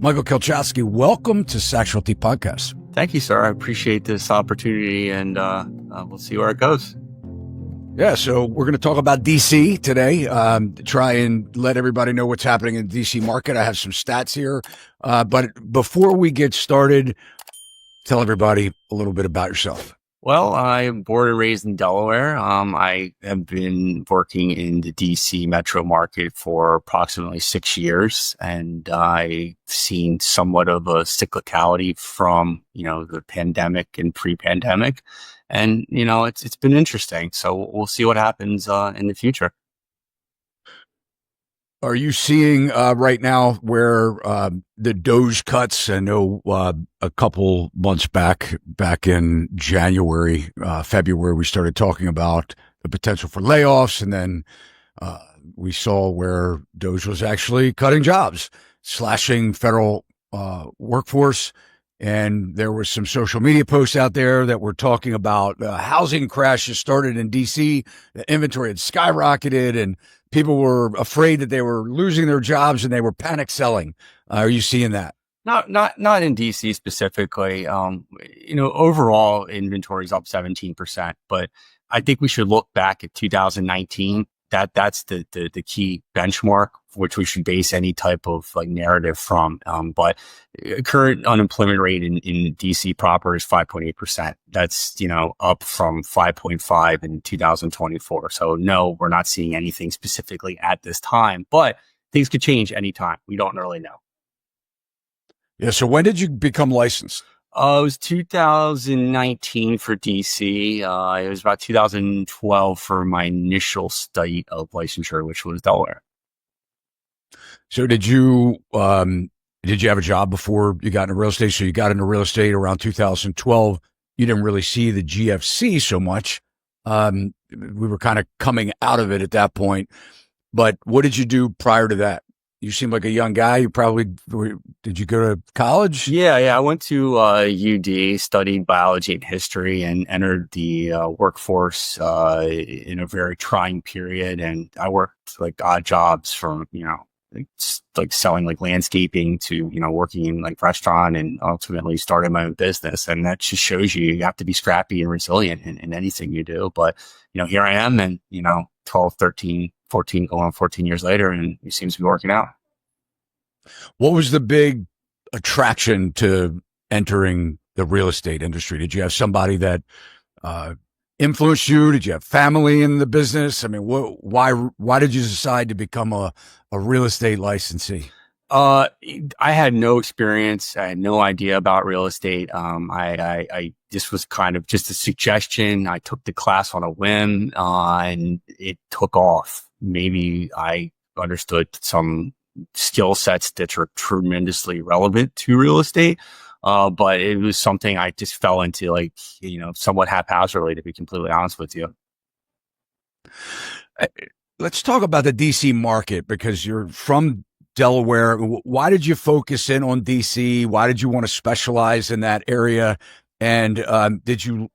Michael Kelczewski, welcome to Sexualty Podcast. Thank you, sir. I appreciate this opportunity, and we'll see where it goes. Yeah, so we're going to talk about DC today, try and let everybody know what's happening in the DC market. I have some stats here, but before we get started, tell everybody a little bit about yourself. Well, I'm born and raised in Delaware. I have been working in the DC metro market for approximately 6 years, and I've seen somewhat of a cyclicality from, the pandemic and pre-pandemic. And, it's been interesting. So we'll see what happens in the future. Are you seeing right now where the DOGE cuts? I know a couple months back in January, February, we started talking about the potential for layoffs. And then we saw where DOGE was actually cutting jobs, slashing federal workforce. And there was some social media posts out there that were talking about housing crashes started in DC. The inventory had skyrocketed and people were afraid that they were losing their jobs and they were panic selling. Are you seeing that? Not in DC specifically. Overall inventory is up 17%, but I think we should look back at 2019. That's the key benchmark which we should base any type of narrative from. But current unemployment rate in DC proper is 5.8%. That's, up from 5.5 in 2024. So no, we're not seeing anything specifically at this time, but things could change anytime. We don't really know. Yeah. So when did you become licensed? It was 2019 for DC. It was about 2012 for my initial state of licensure, which was Delaware. So did you have a job before you got into real estate? So you got into real estate around 2012. You didn't really see the GFC so much. We were kind of coming out of it at that point. But what did you do prior to that? You seem like a young guy. Did you go to college? Yeah. I went to UD, studied biology and history, and entered the workforce in a very trying period. And I worked like odd jobs from, like selling like landscaping to, working in like restaurant, and ultimately started my own business. And that just shows you have to be scrappy and resilient in anything you do. But, here I am, and, 12, 13, 14, going on 14 years later, and it seems to be working out. What was the big attraction to entering the real estate industry? Did you have somebody that influenced you? Did you have family in the business? I mean, why did you decide to become a real estate licensee? I had no experience. I had no idea about real estate. This was kind of just a suggestion. I took the class on a whim, and it took off. Maybe I understood some skill sets that are tremendously relevant to real estate. But it was something I just fell into, somewhat haphazardly, to be completely honest with you. Let's talk about the DC market, because you're from Delaware. Why did you focus in on DC? Why did you want to specialize in that area? And did you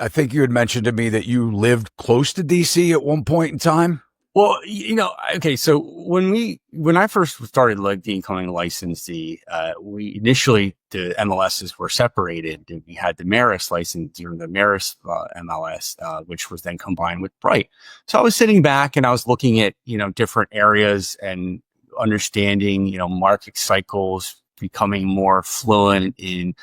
I think you had mentioned to me that you lived close to DC at one point in time? Well, okay. So when I first started becoming a licensee, we initially, the MLSs were separated, and we had the Maris license, or the Maris MLS, which was then combined with Bright. So I was sitting back and I was looking at, different areas and understanding, market cycles, becoming more fluent in,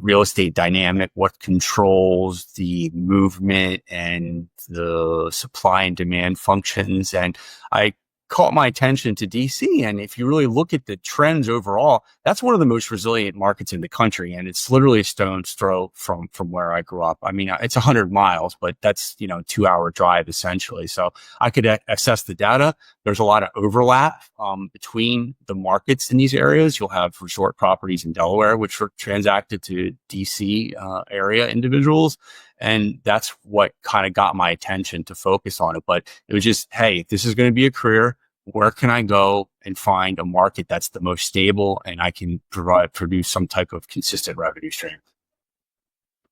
real estate dynamic, what controls the movement and the supply and demand functions. And I caught my attention to DC. And if you really look at the trends overall, that's one of the most resilient markets in the country. And it's literally a stone's throw from where I grew up. I mean, it's 100 miles, but that's, 2-hour drive essentially. So I could assess the data. There's a lot of overlap between the markets in these areas. You'll have resort properties in Delaware, which were transacted to DC area individuals. And that's what kind of got my attention to focus on it. But it was just, hey, this is going to be a career. Where can I go and find a market that's the most stable and I can produce some type of consistent revenue stream?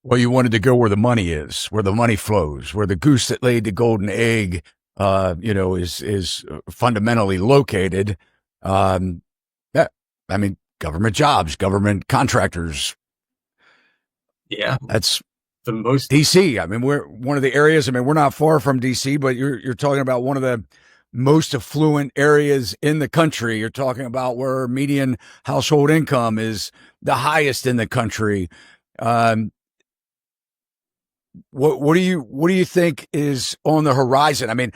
Well, you wanted to go where the money is, where the money flows, where the goose that laid the golden egg, is fundamentally located. government jobs, government contractors. Yeah. That's The most DC. I mean, we're one of the areas. I mean, we're not far from DC, but you're talking about one of the most affluent areas in the country. You're talking about where median household income is the highest in the country. What do you think is on the horizon? I mean,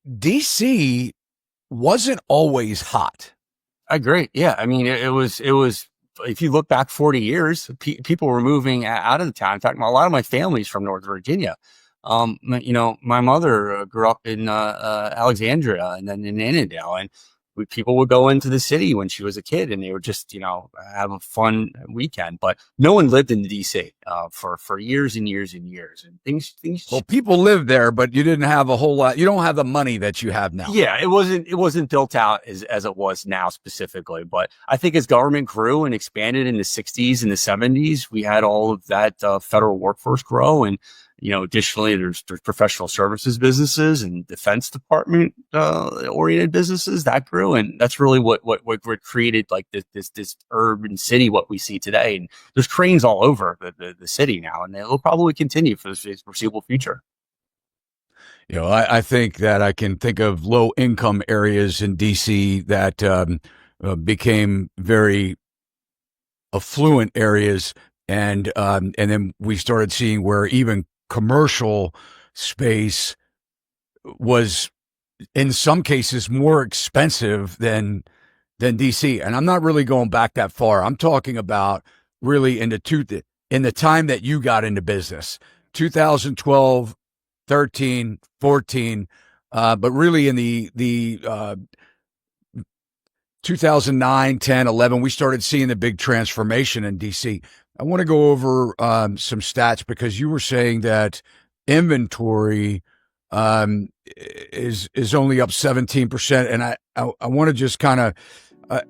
DC wasn't always hot. I agree. Yeah. I mean, it was, if you look back 40 years, people were moving out of the town. In fact, a lot of my family's from North Virginia. My mother grew up in Alexandria and then in Annandale, and people would go into the city when she was a kid, and they would just, have a fun weekend. But no one lived in DC for years and years and years, and things. Well, people lived there, but you didn't have a whole lot. You don't have the money that you have now. Yeah, it wasn't built out as it was now specifically. But I think as government grew and expanded in the 60s and the 70s, we had all of that federal workforce grow, and additionally, there's professional services businesses and Defense Department oriented businesses that grew, and that's really what created like this urban city what we see today. And there's cranes all over the city now, and they'll probably continue for the foreseeable future. I think that I can think of low income areas in DC that became very affluent areas, and then we started seeing where even commercial space was in some cases more expensive than DC. And I'm not really going back that far. I'm talking about really in the time that you got into business, 2012, 13, 14, but really in the 2009, 10, 11, we started seeing the big transformation in DC. I want to go over some stats because you were saying that inventory is only up 17%, and I want to just kind of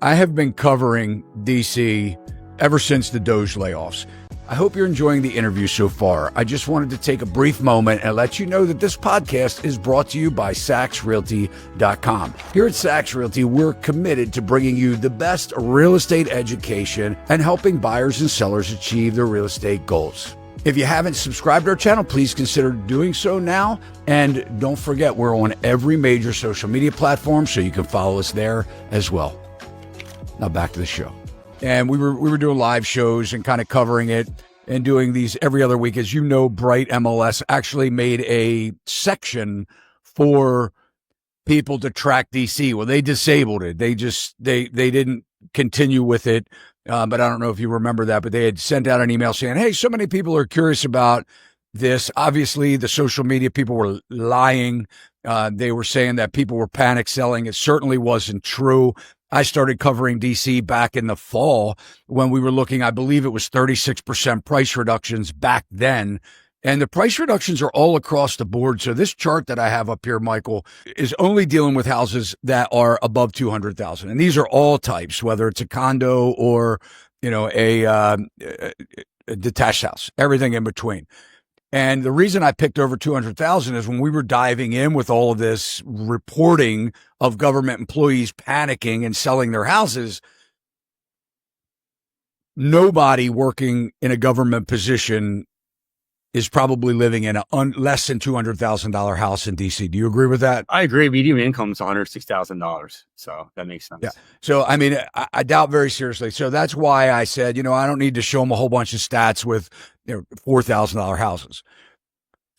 I have been covering DC ever since the Doge layoffs. I hope you're enjoying the interview so far. I just wanted to take a brief moment and let you know that this podcast is brought to you by SaxRealty.com. Here at Sax Realty, we're committed to bringing you the best real estate education and helping buyers and sellers achieve their real estate goals. If you haven't subscribed to our channel, please consider doing so now. And don't forget, we're on every major social media platform, so you can follow us there as well. Now back to the show. And we were doing live shows and kind of covering it and doing these every other week. As you know, Bright MLS actually made a section for people to track DC. Well, they disabled it. They didn't continue with it. But I don't know if you remember that, but they had sent out an email saying, hey, so many people are curious about this. Obviously, the social media people were lying. They were saying that people were panic selling. It certainly wasn't true. I started covering DC back in the fall when we were looking, I believe it was 36% price reductions back then. And the price reductions are all across the board. So this chart that I have up here, Michael, is only dealing with houses that are above 200,000. And these are all types, whether it's a condo or, a detached house, everything in between. And the reason I picked over 200,000 is when we were diving in with all of this reporting of government employees panicking and selling their houses, nobody working in a government position is probably living in a less than $200,000 house in DC. Do you agree with that? I agree. Median income is $106,000. So that makes sense. Yeah. So, I mean, I doubt very seriously. So that's why I said, I don't need to show them a whole bunch of stats with $4,000 houses.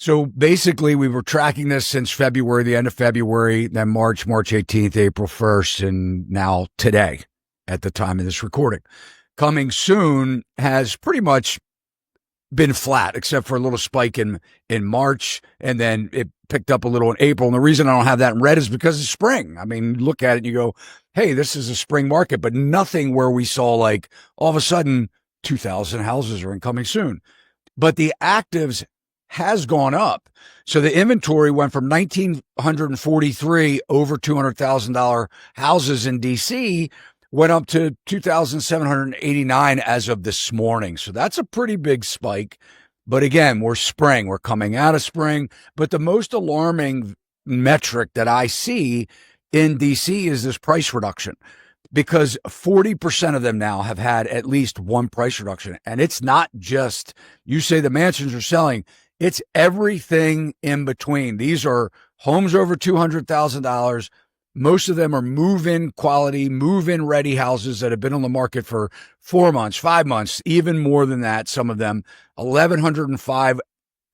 So basically we were tracking this since February, the end of February, then March 18th, April 1st, and now today at the time of this recording. Coming soon has pretty much been flat, except for a little spike in March, and then it picked up a little in April. And the reason I don't have that in red is because it's spring. I mean, look at it and you go, hey, this is a spring market, but nothing where we saw like all of a sudden 2,000 houses are incoming soon. But the actives has gone up. So the inventory went from 1,943 over $200,000 houses in DC, went up to 2,789 as of this morning. So that's a pretty big spike. But again, we're spring. We're coming out of spring. But the most alarming metric that I see in DC is this price reduction. because 40% of them now have had at least one price reduction. And it's not just, you say the mansions are selling, it's everything in between. These are homes over $200,000. Most of them are move-in quality, move-in ready houses that have been on the market for 4 months, 5 months, even more than that. Some of them, 1,105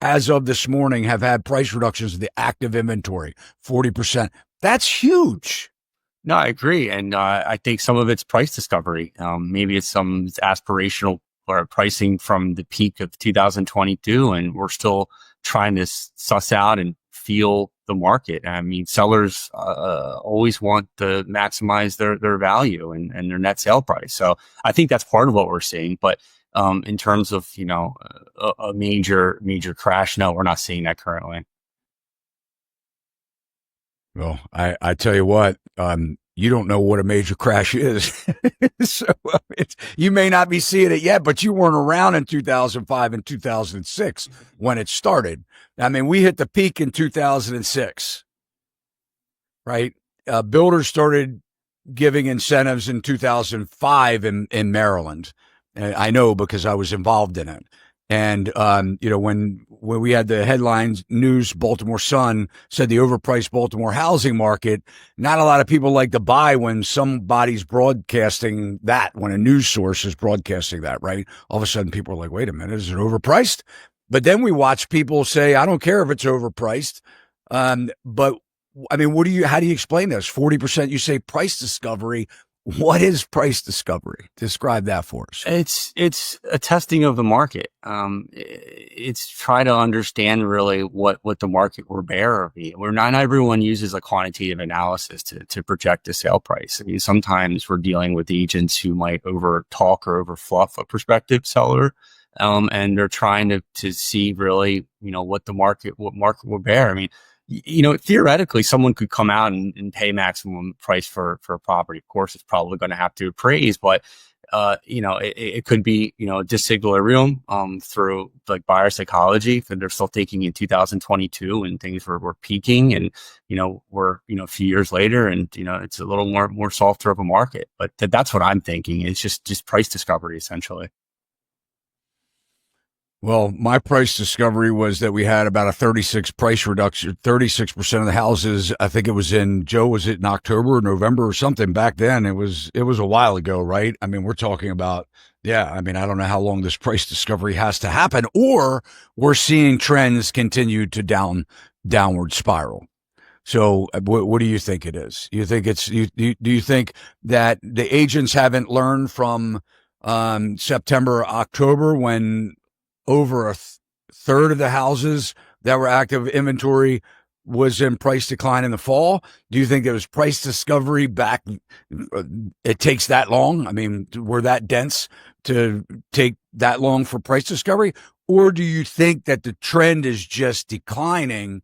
as of this morning have had price reductions in the active inventory, 40%. That's huge. No, I agree. And I think some of it's price discovery. Maybe it's some aspirational or pricing from the peak of 2022, and we're still trying to suss out and feel the market. I mean, sellers always want to maximize their value and their net sale price. So I think that's part of what we're seeing. But in terms of, a major crash, no, we're not seeing that currently. Well, I tell you what, you don't know what a major crash is. So you may not be seeing it yet, but you weren't around in 2005 and 2006 when it started. I mean, we hit the peak in 2006, right? Builders started giving incentives in 2005 in Maryland. I know because I was involved in it. And, when we had the headlines, news, Baltimore Sun said the overpriced Baltimore housing market, not a lot of people like to buy when somebody's broadcasting that, when a news source is broadcasting that, right? All of a sudden people are like, wait a minute, is it overpriced? But then we watch people say, I don't care if it's overpriced. But I mean, how do you explain this? 40%, you say price discovery. What is price discovery? Describe that for us. It's a testing of the market. It's try to understand really what the market will bear or be. Not everyone uses a quantitative analysis to project a sale price. I mean, sometimes we're dealing with agents who might over talk or over fluff a prospective seller. And they're trying to see really, what market will bear. I mean, theoretically, someone could come out and pay maximum price for a property. Of course, it's probably going to have to appraise, but it could be, disequilibrium through like buyer psychology that they're still thinking in 2022 and things were peaking, and we're a few years later, and it's a little more softer of a market. But that's what I'm thinking. It's just price discovery essentially. Well, my price discovery was that we had about a 36 price reduction, 36% of the houses. I think it was was it in October or November or something back then? It was a while ago, right? I mean, we're talking about, I mean, I don't know how long this price discovery has to happen, or we're seeing trends continue to downward spiral. So what do you think it is? Do you think that the agents haven't learned from September, October, when over a third of the houses that were active inventory was in price decline in the fall? Do you think there was price discovery back? It takes that long? I mean, we're that dense to take that long for price discovery? Or do you think that the trend is just declining?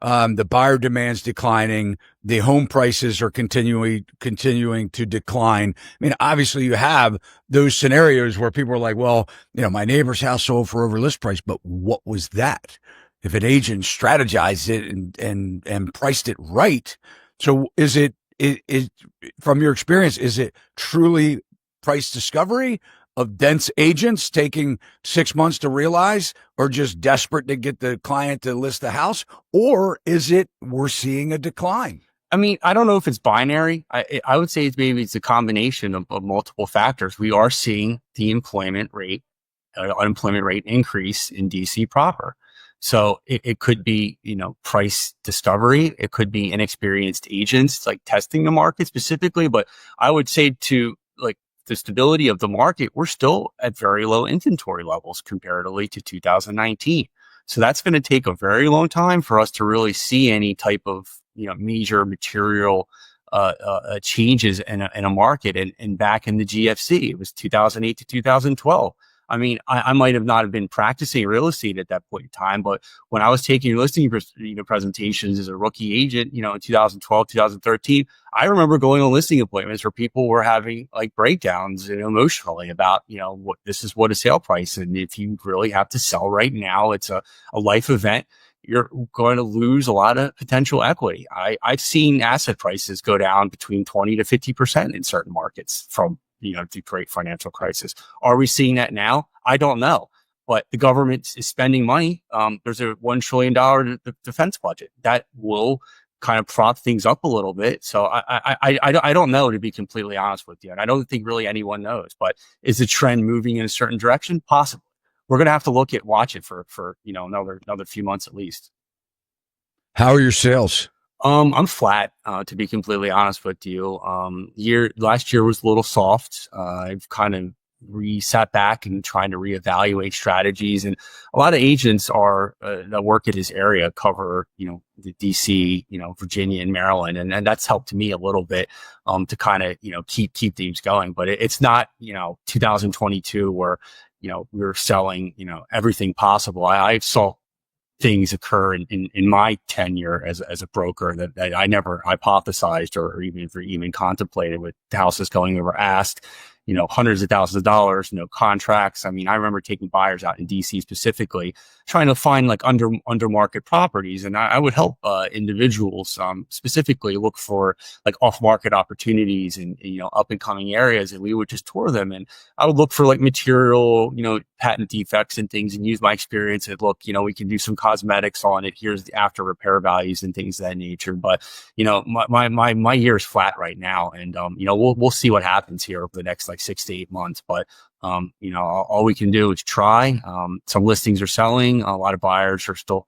The buyer demand's declining. The home prices are continuing to decline. I mean, obviously you have those scenarios where people are like, well, my neighbor's house sold for over list price, but what was that? If an agent strategized it and priced it right. So is from your experience, is it truly price discovery of dense agents taking 6 months to realize, or just desperate to get the client to list the house? Or is it we're seeing a decline? I mean, I don't know if it's binary. I would say it's a combination of multiple factors. We are seeing the unemployment rate increase in DC proper. So it could be, price discovery. It could be inexperienced agents like testing the market specifically. But I would say to the stability of the market, we're still at very low inventory levels comparatively to 2019. So that's going to take a very long time for us to really see any type of, major material changes in a market. And back in the GFC, it was 2008 to 2012. I mean, I might have not have been practicing real estate at that point in time, but when I was taking listing presentations as a rookie agent, in 2012, 2013, I remember going on listing appointments where people were having like breakdowns emotionally about, this is what a sale price. And if you really have to sell right now, it's a life event. you're going to lose a lot of potential equity. I've seen asset prices go down between 20 to 50% in certain markets from, the great financial crisis. Are we seeing that now? I don't know. But the government is spending money. There's a $1 trillion defense budget that will kind of prop things up a little bit. So I don't know, to be completely honest with you. And I don't think really anyone knows, but is the trend moving in a certain direction? Possibly. We're going to have to watch it for another few months at least. How are your sales? I'm flat, to be completely honest with you. Last year was a little soft. I've kind of sat back and trying to reevaluate strategies, and a lot of agents that work in this area cover, the DC, Virginia and Maryland, and that's helped me a little bit, to kind of, keep things going. But it's not, 2022 where, we were selling, everything possible. I saw things occur in my tenure as a broker that I never hypothesized or even contemplated, with houses going over asked, hundreds of thousands of dollars, no contracts. I mean, I remember taking buyers out in DC specifically, trying to find like under market properties. And I would help individuals specifically look for like off market opportunities in, up and coming areas. And we would just tour them. And I would look for like material, patent defects and things, and use my experience and look, we can do some cosmetics on it. Here's the after repair values and things of that nature. But, my year is flat right now. And, we'll see what happens here over the next like 6 to 8 months. But, all we can do is try. Some listings are selling. A lot of buyers are still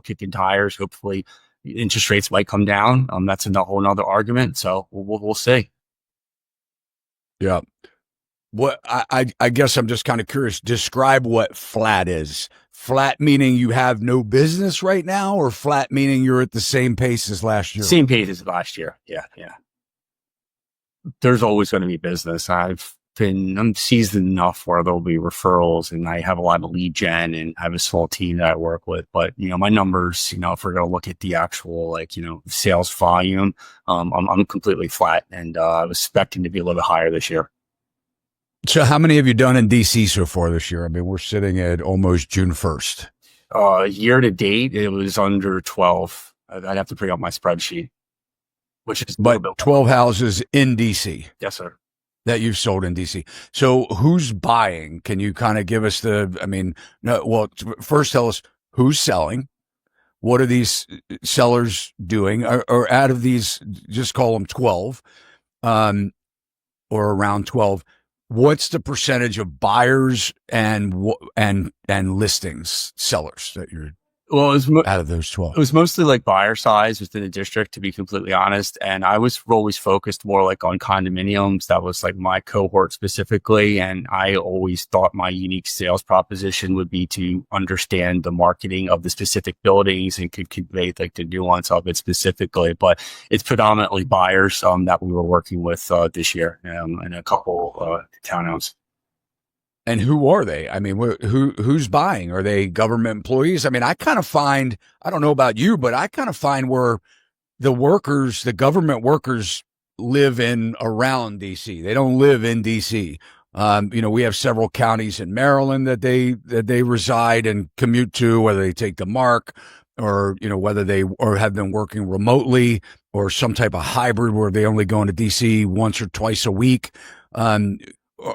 kicking tires. Hopefully interest rates might come down. That's a whole nother argument. So we'll see. Yeah. What I guess I'm just kind of curious. Describe what flat is. Flat meaning you have no business right now, or flat meaning you're at the same pace as last year? Same pace as last year. Yeah. There's always going to be business. I'm seasoned enough where there'll be referrals, and I have a lot of lead gen, and I have a small team that I work with. But, my numbers, if we're going to look at the actual, sales volume, I'm completely flat, and I was expecting to be a little bit higher this year. So how many have you done in DC so far this year? I mean, we're sitting at almost June 1st. Year to date, it was under 12. I'd have to bring up my spreadsheet, which is but 12 houses in DC. Yes, sir. That you've sold in DC. So who's buying? Can you kind of give us first tell us who's selling. What are these sellers doing? Or out of these, just call them 12, or around 12. What's the percentage of buyers and listings, sellers that you're out of those 12? It was mostly like buyer size within the district, to be completely honest. And I was always focused more like on condominiums. That was like my cohort specifically. And I always thought my unique sales proposition would be to understand the marketing of the specific buildings and could convey like the nuance of it specifically. But it's predominantly buyers that we were working with this year, and a couple townhomes. And who are they? I mean, who's buying? Are they government employees? I mean, I kind of find, I don't know about you, but I kind of find where the government workers live in around DC. They don't live in DC. We have several counties in Maryland that they reside and commute to, whether they take the MARC or, whether they or have been working remotely or some type of hybrid where they only go into DC once or twice a week.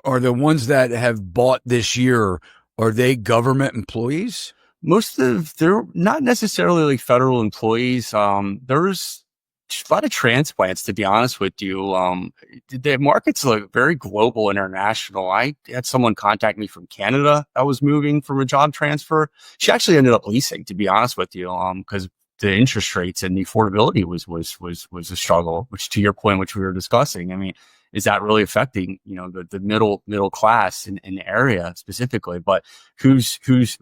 Are the ones that have bought this year, are they government employees? They're not necessarily like federal employees. There's a lot of transplants, to be honest with you. The market's like very global, international. I had someone contact me from Canada that was moving from a job transfer. She actually ended up leasing, to be honest with you, because the interest rates and the affordability was a struggle, which, to your point, which we were discussing, I mean, is that really affecting, the middle class in the area specifically? But who's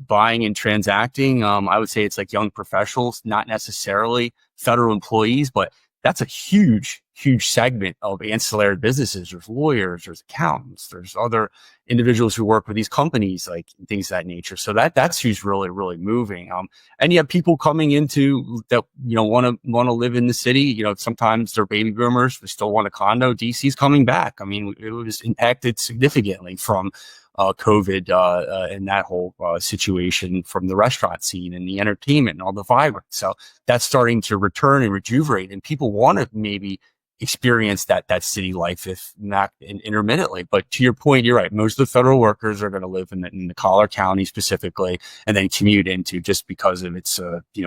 buying and transacting? I would say it's like young professionals, not necessarily federal employees, but that's a huge segment of ancillary businesses. There's lawyers, there's accountants, there's other individuals who work with these companies, like things of that nature. So that's who's really, really moving. And you have people coming into that, want to live in the city. Sometimes they're baby boomers, they still want a condo. DC's coming back. I mean, it was impacted significantly from COVID and that whole situation from the restaurant scene and the entertainment and all the vibrance. So that's starting to return and rejuvenate, and people want to maybe experience that city life, if not intermittently. But to your point, you're right. Most of the federal workers are going to live in the Collar County specifically, and then commute into, just because of its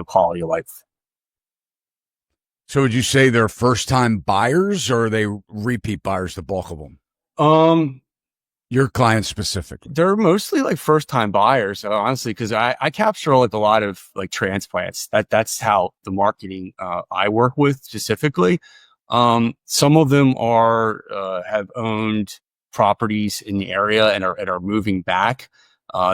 quality of life. So would you say they're first time buyers, or are they repeat buyers, the bulk of them? Your clients specifically? They're mostly like first time buyers, honestly, because I capture like a lot of like transplants. That's how the marketing I work with specifically. Some of them are have owned properties in the area and are moving back.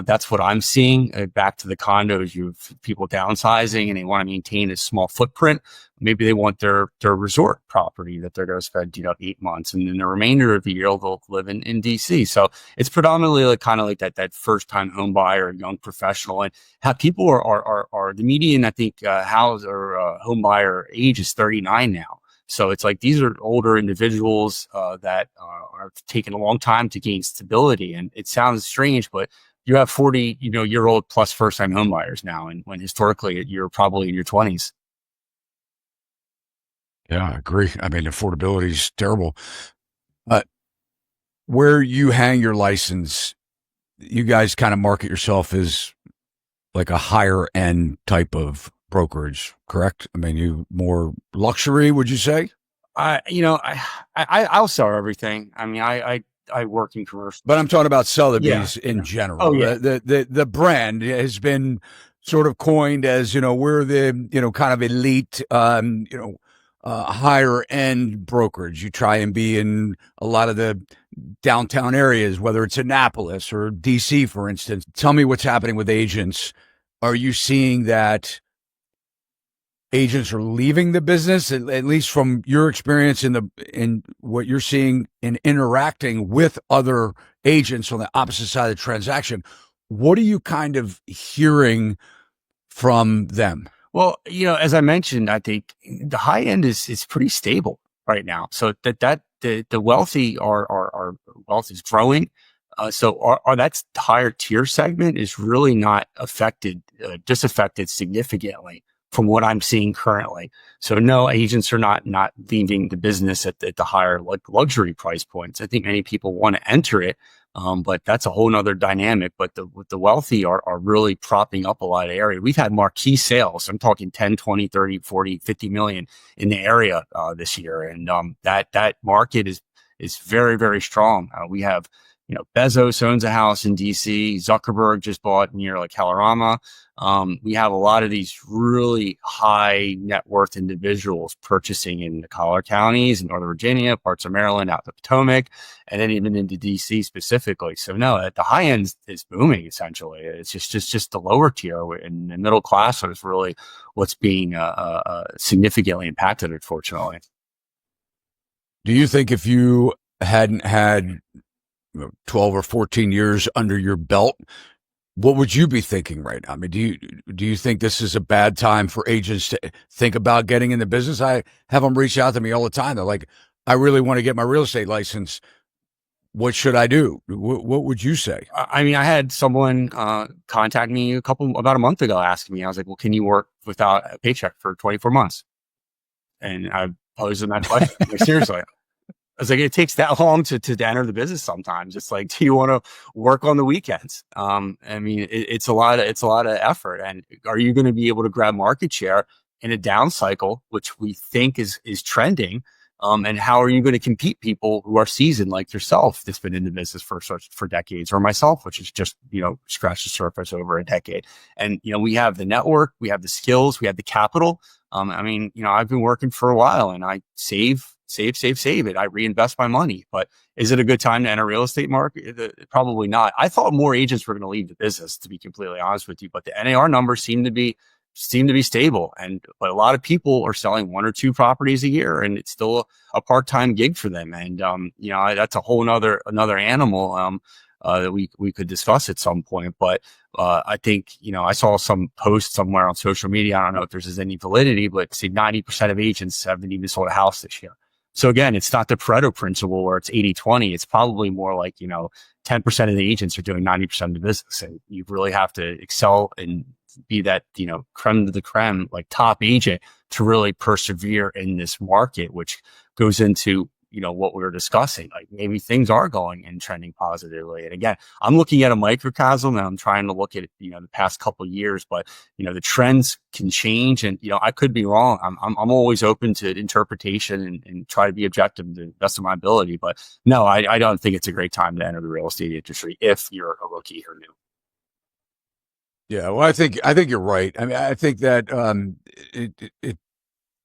That's what I'm seeing. Back to the condos, you have people downsizing and they want to maintain a small footprint. Maybe they want their resort property that they're going to spend 8 months, and then the remainder of the year they'll live in DC. So it's predominantly like kind of like that first time home buyer, young professional, and how people are the median, I think, house or home buyer age is 39 now. So it's like these are older individuals that are taking a long time to gain stability. And it sounds strange, but you have 40-year-old plus first time home buyers now, and when historically you're probably in your 20s. Yeah, I agree. I mean, affordability is terrible. Where you hang your license, you guys kind of market yourself as like a higher end type of brokerage, correct? I mean, you more luxury, would you say? I'll sell everything. I mean, I work in commercial, but I'm talking about Sotheby's in general. Oh yeah, the brand has been sort of coined as we're the kind of elite higher end brokerage. You try and be in a lot of the downtown areas, whether it's Annapolis or DC, for instance. Tell me what's happening with agents. Are you seeing that agents are leaving the business, at least from your experience in what you're seeing in interacting with other agents on the opposite side of the transaction? What are you kind of hearing from them? Well, as I mentioned, I think the high end is pretty stable right now. So the wealthy our wealth is growing. So that's higher tier segment is really not disaffected significantly from what I'm seeing currently. So no, agents are not leaving the business at the higher luxury price points. I think many people want to enter it. But that's a whole nother dynamic. But the wealthy are really propping up a lot of area. We've had marquee sales. I'm talking 10, 20, 30, 40, 50 million in the area this year. And that market is very, very strong. We have, Bezos owns a house in DC. Zuckerberg just bought near like Kalorama. We have a lot of these really high net worth individuals purchasing in the collar counties in Northern Virginia, parts of Maryland, out to Potomac, and then even into DC specifically. So no, the high end is booming essentially. It's just the lower tier and the middle class is really what's being significantly impacted, unfortunately. Do you think if you hadn't had 12 or 14 years under your belt, what would you be thinking right now? I mean, do you think this is a bad time for agents to think about getting in the business? I have them reach out to me all the time. They're like, I really want to get my real estate license. What should I do? What would you say? I mean, I had someone contact me about a month ago asking me, I was like, well, can you work without a paycheck for 24 months? And I posed them that question. Like, seriously. I was like, it takes that long to enter the business sometimes. It's like, do you want to work on the weekends? I mean, it's a lot of effort. And are you going to be able to grab market share in a down cycle, which we think is trending? And how are you going to compete people who are seasoned like yourself that's been in the business for decades, or myself, which is just, scratched the surface over a decade. And, we have the network, we have the skills, we have the capital. I mean, I've been working for a while and I save it. I reinvest my money. But is it a good time to enter real estate market? Probably not. I thought more agents were going to leave the business, to be completely honest with you, but the NAR numbers seem to be stable. But a lot of people are selling 1 or 2 properties a year, and it's still a part-time gig for them. And, that's a whole another animal, that we could discuss at some point. But, I think, I saw some post somewhere on social media. I don't know if there's any validity, but say 90% of agents haven't even sold a house this year. So again, it's not the Pareto principle where it's 80-20. It's probably more like, 10% of the agents are doing 90% of the business. And you really have to excel and be that, creme de the creme, like top agent to really persevere in this market, which goes into, what we were discussing. Like maybe things are going and trending positively. And again, I'm looking at a microcosm and I'm trying to look at, the past couple of years, but, the trends can change and, I could be wrong. I'm always open to interpretation and try to be objective to the best of my ability. But no, I don't think it's a great time to enter the real estate industry if you're a rookie or new. Yeah, well, I think you're right. I mean, I think that it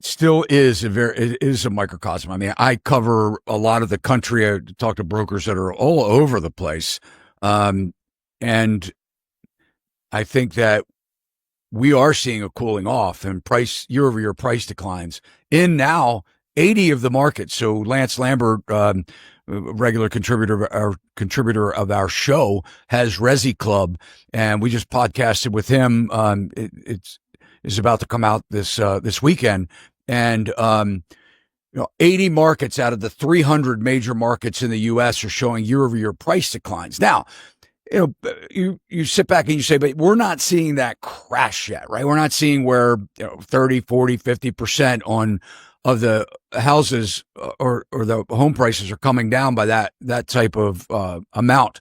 still is it is a microcosm. I mean, I cover a lot of the country. I talk to brokers that are all over the place, and I think that we are seeing a cooling off and year-over-year price declines in now 80 of the markets. So Lance Lambert, regular contributor of our show, has Resi Club, and we just podcasted with him. It's about to come out this weekend, and 80 markets out of the 300 major markets in the U.S. are showing year-over-year price declines. Now, you sit back and you say, but we're not seeing that crash yet, right? We're not seeing where 30, 40, 50% of the houses or the home prices are coming down by that type of amount.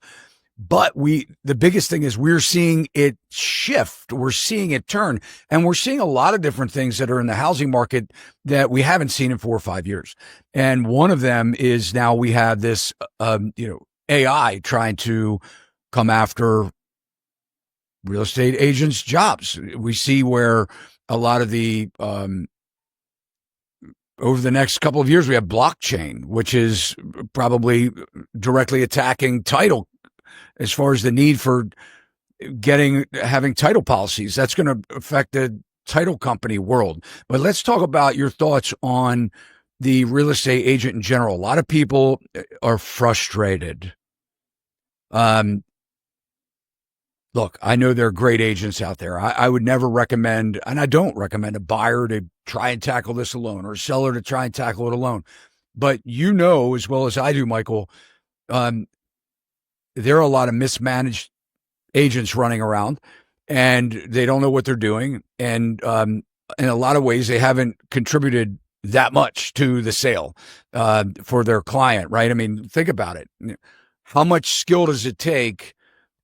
But the biggest thing is we're seeing it shift. We're seeing it turn, and we're seeing a lot of different things that are in the housing market that we haven't seen in 4 or 5 years. And one of them is now we have this, AI trying to come after real estate agents' jobs. We see where a lot of the, over the next couple of years, we have blockchain, which is probably directly attacking title as far as the need for having title policies. That's going to affect the title company world. But let's talk about your thoughts on the real estate agent in general. A lot of people are frustrated. Look, I know there are great agents out there. I would never recommend, and I don't recommend, a buyer to try and tackle this alone or a seller to try and tackle it alone. But as well as I do, Michael, there are a lot of mismanaged agents running around, and they don't know what they're doing. And in a lot of ways, they haven't contributed that much to the sale for their client, right? I mean, think about it. How much skill does it take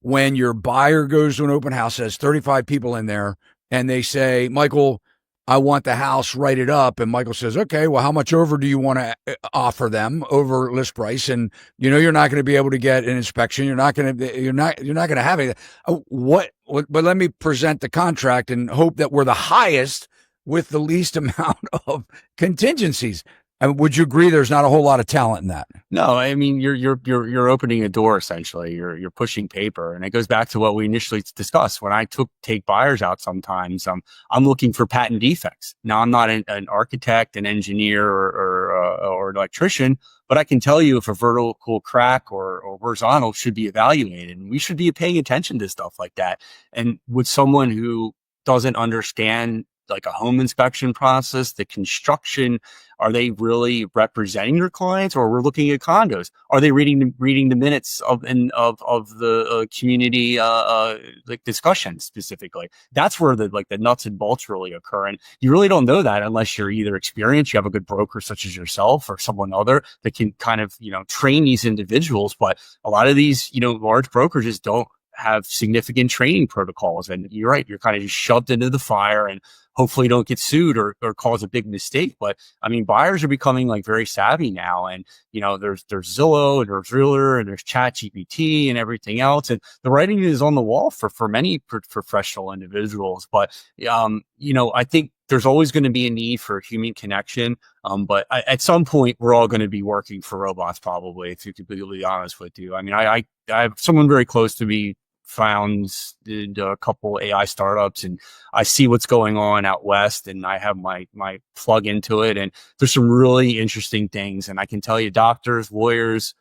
when your buyer goes to an open house, has 35 people in there, and they say, Michael, I want the house, write it up. And Michael says, okay, well, how much over do you want to offer them over list price? And you're not going to be able to get an inspection. You're not going to have anything. But let me present the contract and hope that we're the highest with the least amount of contingencies. Would you agree there's not a whole lot of talent in that? No, I mean, you're opening a door, essentially. You're pushing paper. And it goes back to what we initially discussed. When I take buyers out sometimes, I'm looking for patent defects. Now, I'm not an architect, an engineer, or an electrician, but I can tell you if a vertical crack or horizontal should be evaluated. And we should be paying attention to stuff like that. And with someone who doesn't understand like a home inspection process, the construction, are they really representing their clients, or we're looking at condos? Are they reading the minutes of the community like discussion specifically? That's where the nuts and bolts really occur, and you really don't know that unless you're either experienced, you have a good broker such as yourself, or someone other that can kind of train these individuals. But a lot of these large brokerages don't have significant training protocols, and you're right, you're kind of just shoved into the fire and hopefully don't get sued or cause a big mistake. But I mean, buyers are becoming very savvy now, and there's Zillow and there's Realtor and there's ChatGPT and everything else, and the writing is on the wall for many professional individuals. But I think there's always going to be a need for human connection. But at some point, we're all going to be working for robots, probably, if you could be completely honest with you. I mean, I have someone very close to me founded a couple AI startups, and I see what's going on out west, and I have my plug into it, and there's some really interesting things. And I can tell you, doctors, lawyers,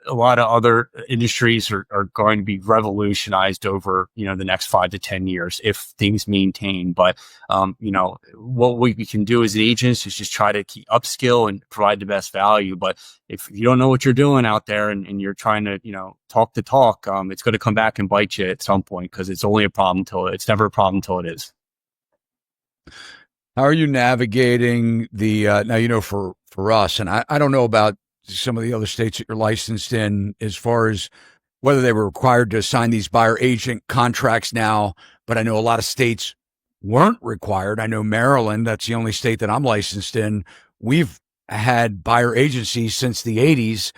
a lot of other industries are going to be revolutionized over, the next 5 to 10 years if things maintain. But, what we can do as agents is just try to keep upskill and provide the best value. But if you don't know what you're doing out there and you're trying to, talk the talk, it's going to come back and bite you at some point, because it's only a problem it's never a problem till it is. How are you navigating the, now, for us, and I don't know about some of the other states that you're licensed in as far as whether they were required to sign these buyer agent contracts now, but I know a lot of states weren't required. I know Maryland, that's the only state that I'm licensed in. We've had buyer agencies since the 80s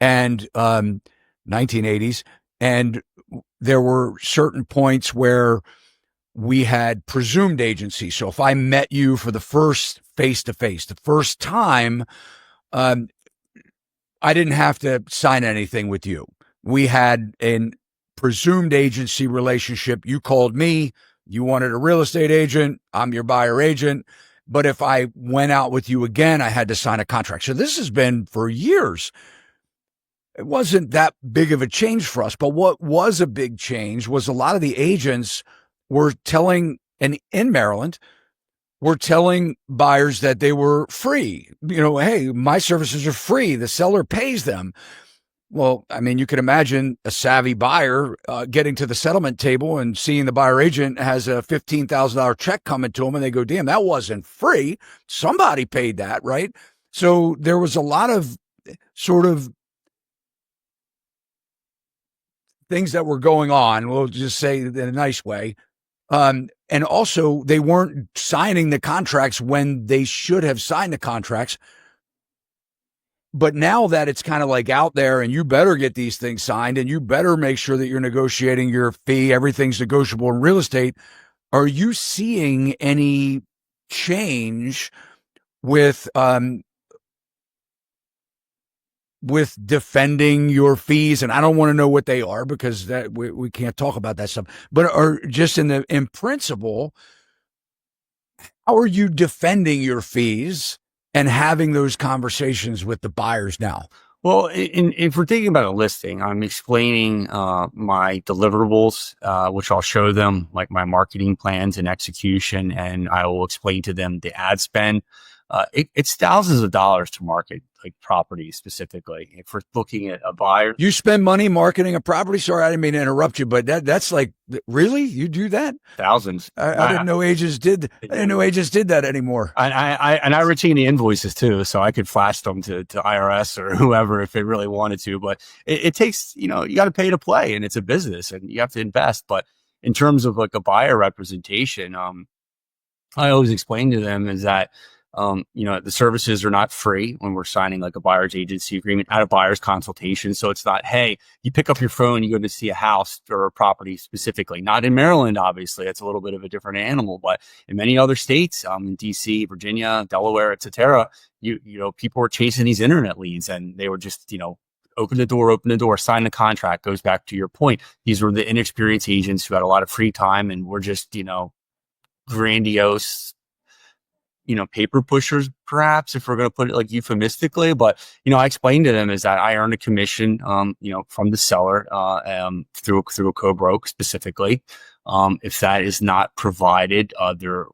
and 1980s. And there were certain points where we had presumed agency. So if I met you for the first face-to-face, the first time, I didn't have to sign anything with you. We had a presumed agency relationship. You called me, you wanted a real estate agent, I'm your buyer agent. But if I went out with you again, I had to sign a contract. So this has been for years. It wasn't that big of a change for us. But what was a big change was a lot of the agents were telling, and in Maryland, were telling buyers that they were free. Hey, my services are free. The seller pays them. Well, I mean, you can imagine a savvy buyer getting to the settlement table and seeing the buyer agent has a $15,000 check coming to them, and they go, damn, that wasn't free. Somebody paid that, right? So there was a lot of sort of things that were going on, we'll just say in a nice way. And also, they weren't signing the contracts when they should have signed the contracts. But now that it's kind of like out there and you better get these things signed and you better make sure that you're negotiating your fee, everything's negotiable in real estate. Are you seeing any change with defending your fees? And I don't want to know what they are, because that we can't talk about that stuff, but are just in principle, how are you defending your fees and having those conversations with the buyers now? Well, if we're thinking about a listing, I'm explaining my deliverables, which I'll show them, like my marketing plans and execution, and I will explain to them the ad spend. It's thousands of dollars to market like properties specifically. If we're looking at a buyer, you spend money marketing a property. Sorry, I didn't mean to interrupt you, but that's like, really, you do that? Thousands. I didn't know agents did. I didn't know agents did that anymore. I retain the invoices too, so I could flash them to IRS or whoever if they really wanted to. But it takes, you got to pay to play, and it's a business, and you have to invest. But in terms of like a buyer representation, I always explain to them is that the services are not free when we're signing like a buyer's agency agreement at a buyer's consultation. So it's not, hey, you pick up your phone, you go to see a house or a property specifically. Not in Maryland, obviously. It's a little bit of a different animal, but in many other states, in DC, Virginia, Delaware, etc., people were chasing these internet leads, and they were just, open the door, sign the contract. Goes back to your point. These were the inexperienced agents who had a lot of free time and were just, grandiose, paper pushers, perhaps, if we're going to put it like euphemistically. But, I explained to them is that I earned a commission, from the seller, through a co-broke specifically. If that is not provided, there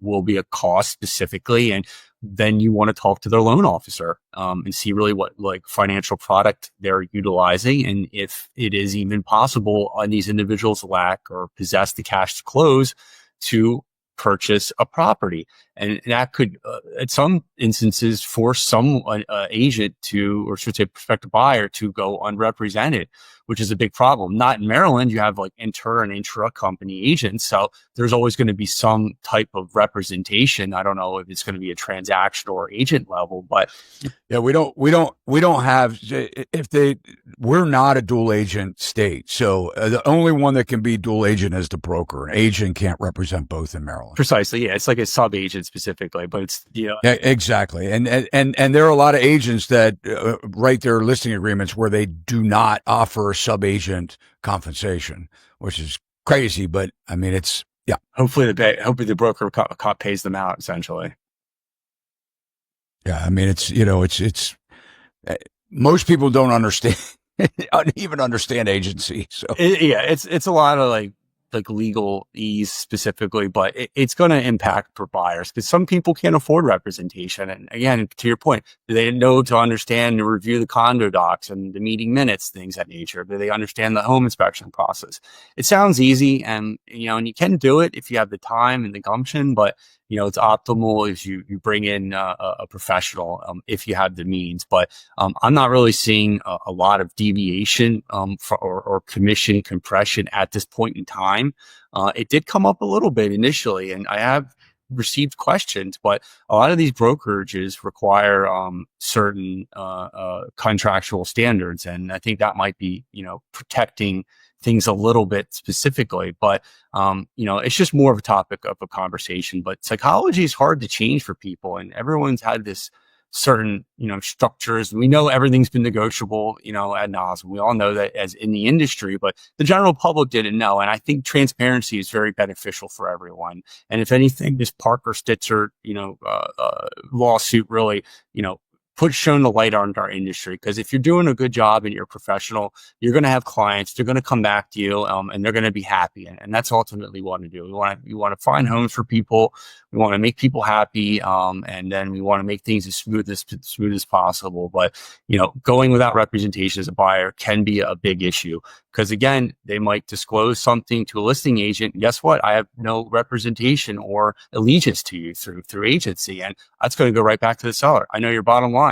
will be a cost specifically. And then you want to talk to their loan officer, and see really what like financial product they're utilizing. And if it is even possible on these individuals lack or possess the cash to close to purchase a property. And that could, at some instances, force some agent to, or should say prospective buyer, to go unrepresented, which is a big problem. Not in Maryland. You have like inter and intra company agents. So there's always going to be some type of representation. I don't know if it's going to be a transaction or agent level, but yeah, we don't have, we're not a dual agent state. So the only one that can be dual agent is the broker. An agent can't represent both in Maryland. Precisely. Yeah. It's like a sub agent specifically, but it's, Yeah, exactly. And there are a lot of agents that write their listing agreements where they do not offer sub agent compensation, which is crazy. But I mean, it's, yeah. Hopefully the broker pays them out essentially. Yeah. I mean, it's most people don't understand. even understand agency. So Yeah, it's a lot of like legalese specifically, but it's going to impact for buyers because some people can't afford representation. And again, to your point, do they know to understand and review the condo docs and the meeting minutes, things of that nature? Do they understand the home inspection process? It sounds easy, and and you can do it if you have the time and the gumption, but it's optimal if you bring in a professional if you have the means. But I'm not really seeing a lot of deviation or commission compression at this point in time. It did come up a little bit initially, and I have received questions, but a lot of these brokerages require certain contractual standards, and I think that might be protecting things a little bit specifically, but it's just more of a topic of a conversation. But psychology is hard to change for people, and everyone's had this certain structures. We know everything's been negotiable ad nauseum. We all know that as in the industry, but the general public didn't know. And I think transparency is very beneficial for everyone. And if anything, this Parker Stitzer lawsuit really shone the light on our industry, because if you're doing a good job and you're a professional, you're going to have clients. They're going to come back to you, and they're going to be happy. And that's ultimately what we want to do. We want to find homes for people. We want to make people happy, and then we want to make things as smooth as possible. But going without representation as a buyer can be a big issue, because again, they might disclose something to a listing agent. And guess what? I have no representation or allegiance to you through agency, and that's going to go right back to the seller. I know your bottom line.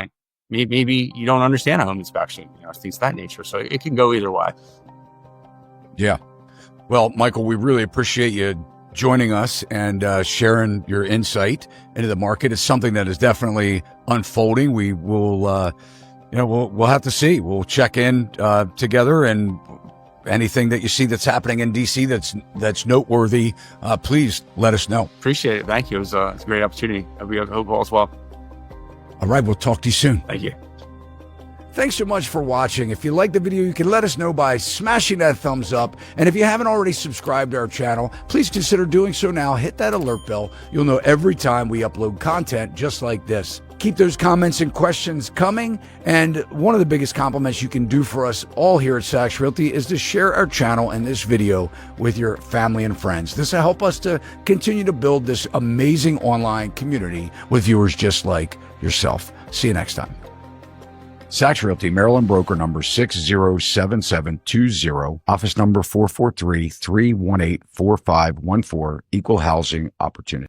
Maybe you don't understand a home inspection, things of that nature. So it can go either way. Yeah. Well, Michael, we really appreciate you joining us and sharing your insight into the market. It's something that is definitely unfolding. We will, we'll have to see. We'll check in together, and anything that you see that's happening in DC that's noteworthy, please let us know. Appreciate it. Thank you. It's a great opportunity. We hope all is well. All right, we'll talk to you soon. Thank you. Thanks so much for watching. If you liked the video, you can let us know by smashing that thumbs up. And if you haven't already subscribed to our channel, please consider doing so now. Hit that alert bell. You'll know every time we upload content just like this. Keep those comments and questions coming. And one of the biggest compliments you can do for us all here at Sachs Realty is to share our channel and this video with your family and friends. This will help us to continue to build this amazing online community with viewers just like yourself. See you next time. Sachs Realty, Maryland broker number 607720, office number 443-318-4514, equal housing opportunity.